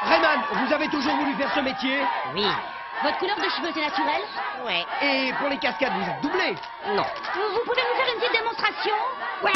Rayman, vous avez toujours voulu faire ce métier? Oui. Votre couleur de cheveux, c'est naturel? Ouais. Et pour les cascades, vous êtes doublé? Non. Vous pouvez nous faire une petite démonstration? Ouais.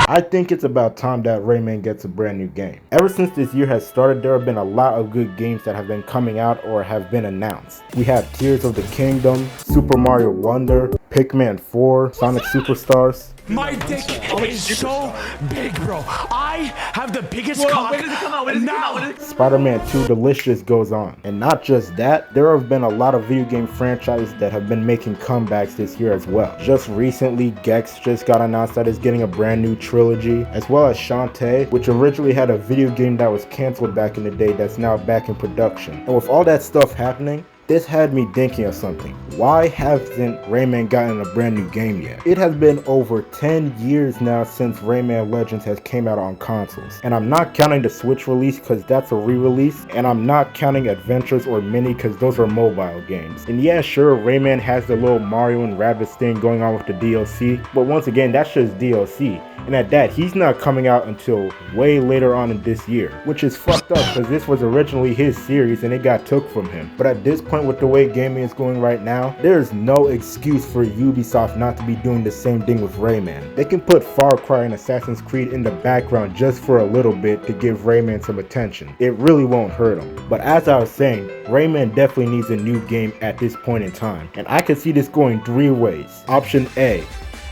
I think it's about time that Rayman gets a brand new game. Ever since this year has started, there have been a lot of good games that have been coming out or have been announced. We have Tears of the Kingdom, Super Mario Wonder, Pikmin 4, Sonic Superstars. My dick is so big, bro. I have the biggest cock. When does it come out? When does it come out? Spider-Man 2 Delicious goes on. And not just that, there have been a lot of video game franchises that have been making comebacks this year as well. Just recently, Gex just got announced that it's getting a brand new trilogy, as well as Shantae, which originally had a video game that was canceled back in the day that's now back in production. And with all that stuff happening, this had me thinking of something. Why hasn't Rayman gotten a brand new game yet? It has been over 10 years now since Rayman Legends has came out on consoles. And I'm not counting the Switch release because that's a re-release. And I'm not counting Adventures or Mini because those are mobile games. And yeah, sure, Rayman has the little Mario and Rabbids thing going on with the DLC. But once again, that's just DLC. And at that, he's not coming out until way later on in this year, which is fucked up because this was originally his series and it got took from him. But at this point, with the way gaming is going right now, there's no excuse for Ubisoft not to be doing the same thing with Rayman. They can put Far Cry and Assassin's Creed in the background just for a little bit to give Rayman some attention. It really won't hurt him. But as I was saying, Rayman definitely needs a new game at this point in time. And I could see this going 3 ways. Option A,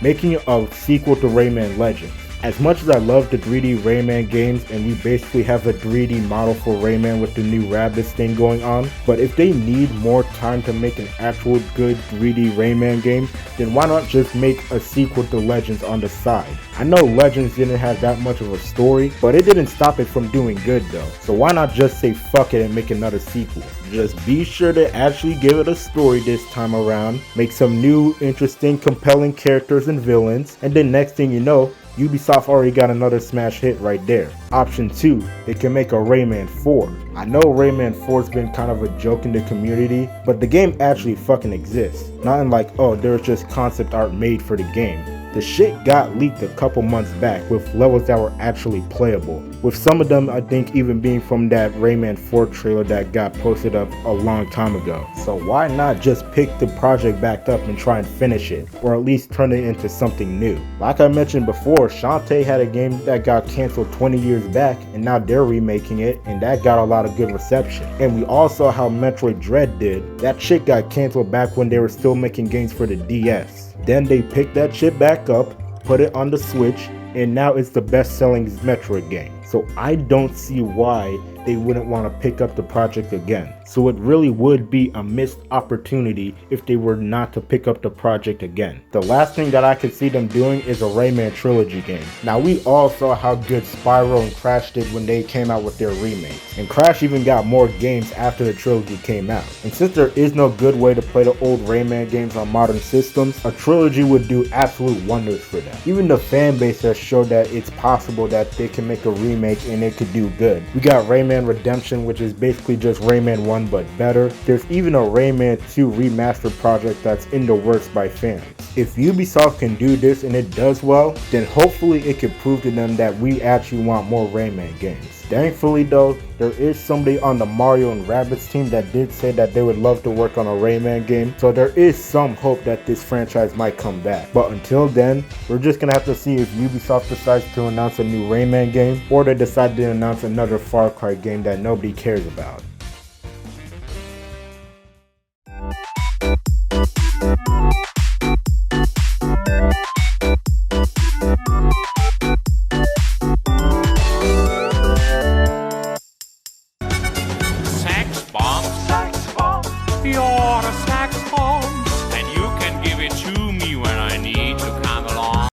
making a sequel to Rayman Legends. As much as I love the 3D Rayman games and we basically have a 3D model for Rayman with the new Rabbids thing going on, but if they need more time to make an actual good 3D Rayman game, then why not just make a sequel to Legends on the side? I know Legends didn't have that much of a story, but it didn't stop it from doing good though. So why not just say fuck it and make another sequel? Just be sure to actually give it a story this time around, make some new, interesting, compelling characters and villains, and then next thing you know, Ubisoft already got another smash hit right there. Option 2, they can make a Rayman 4. I know Rayman 4's been kind of a joke in the community, but the game actually fucking exists. Not in like, oh, there's just concept art made for the game. The shit got leaked a couple months back with levels that were actually playable, with some of them I think even being from that Rayman 4 trailer that got posted up a long time ago. So why not just pick the project back up and try and finish it, or at least turn it into something new? Like I mentioned before, Shantae had a game that got canceled 20 years back and now they're remaking it and that got a lot of good reception. And we all saw how Metroid Dread did. That shit got canceled back when they were still making games for the DS. Then they picked that shit back up, put it on the Switch, and now it's the best-selling Metroid game. So I don't see why they wouldn't want to pick up the project again. So it really would be a missed opportunity if they were not to pick up the project again. The last thing that I could see them doing is a Rayman trilogy game. Now we all saw how good Spyro and Crash did when they came out with their remakes. And Crash even got more games after the trilogy came out. And since there is no good way to play the old Rayman games on modern systems, a trilogy would do absolute wonders for them. Even the fan base has showed that it's possible that they can make a remake and it could do good. We got Rayman Redemption, which is basically just Rayman 1 but better. There's even a Rayman 2 remastered project that's in the works by fans. If Ubisoft can do this and it does well, then hopefully it can prove to them that we actually want more Rayman games. Thankfully though, there is somebody on the Mario and Rabbids team that did say that they would love to work on a Rayman game, so there is some hope that this franchise might come back. But until then, we're just gonna have to see if Ubisoft decides to announce a new Rayman game, or they decide to announce another Far Cry game that nobody cares about. You're a